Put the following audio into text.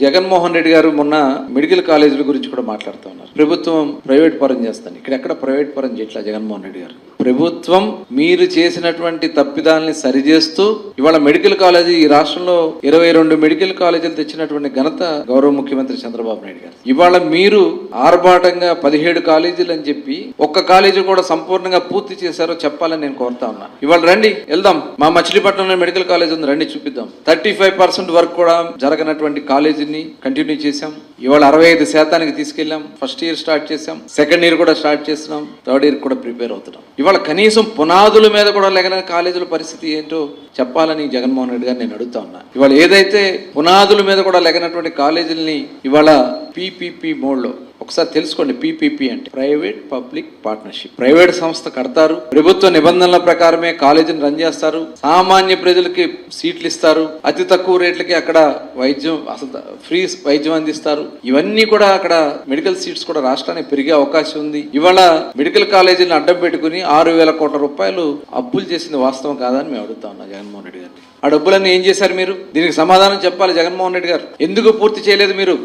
జగన్మోహన్ రెడ్డి గారు మొన్న మెడికల్ కాలేజీల గురించి కూడా మాట్లాడుతూ ఉన్నారు. ప్రభుత్వం ప్రైవేట్ పరం చేస్తాను, ఇక్కడెక్కడ ప్రైవేట్ పరం చేయట్లా జగన్మోహన్ రెడ్డి గారు. ప్రభుత్వం మీరు చేసినటువంటి తప్పిదాలని సరిచేస్తూ ఇవాళ మెడికల్ కాలేజీ ఈ రాష్ట్రంలో 22 మెడికల్ కాలేజీలు తెచ్చినటువంటి ఘనత గౌరవ ముఖ్యమంత్రి చంద్రబాబు నాయుడు గారు. ఇవాళ మీరు ఆర్భాటంగా 17 కాలేజీలు అని చెప్పి ఒక్క కాలేజీ కూడా సంపూర్ణంగా పూర్తి చేశారో చెప్పాలని నేను కోరుతా ఉన్నా. ఇవాళ రండి వెళ్దాం, మా మచిలీపట్నంలో మెడికల్ కాలేజ్ ఉంది, రండి చూపిద్దాం. 35% వర్క్ కూడా జరగనటువంటి కాలేజీ కంటిన్యూ చేశాం. ఇవాళ 65% తీసుకెళ్లాం. ఫస్ట్ ఇయర్ స్టార్ట్ చేశాం, సెకండ్ ఇయర్ కూడా స్టార్ట్ చేస్తున్నాం, థర్డ్ ఇయర్ కూడా ప్రిపేర్ అవుతున్నాం. ఇవాళ కనీసం పునాదుల మీద కూడా లేకన కాలేజీల పరిస్థితి ఏంటో చెప్పాలని జగన్మోహన్ రెడ్డి గారు నేను అడుగుతా ఉన్నా. ఇవాళ ఏదైతే పునాదుల మీద కూడా లేకనటువంటి కాలేజీలని ఇవాళ పీపీపీ మోడ్లో ఒకసారి తెలుసుకోండి. పీపీపీ అంటే ప్రైవేట్ పబ్లిక్ పార్ట్నర్షిప్. ప్రైవేట్ సంస్థ కడతారు, ప్రభుత్వ నిబంధనల ప్రకారమే కాలేజీని రన్ చేస్తారు, సామాన్య ప్రజలకి సీట్లు ఇస్తారు, అతి తక్కువ రేట్లకి అక్కడ వైద్యం, అసలు ఫ్రీ వైద్యం అందిస్తారు. ఇవన్నీ కూడా అక్కడ మెడికల్ సీట్స్ కూడా రాష్ట్రానికి పెరిగే అవకాశం ఉంది. ఇవాళ మెడికల్ కాలేజీని అడ్డం పెట్టుకుని 6,000 కోట్ల రూపాయలు అప్పులు చేసింది వాస్తవం కాదని మేము అడుగుతా ఉన్నాం జగన్మోహన్ రెడ్డి గారిని. ఆ డబ్బులన్నీ ఏం చేశారు మీరు? దీనికి సమాధానం చెప్పాలి జగన్మోహన్ రెడ్డి గారు. ఎందుకు పూర్తి చేయలేదు మీరు?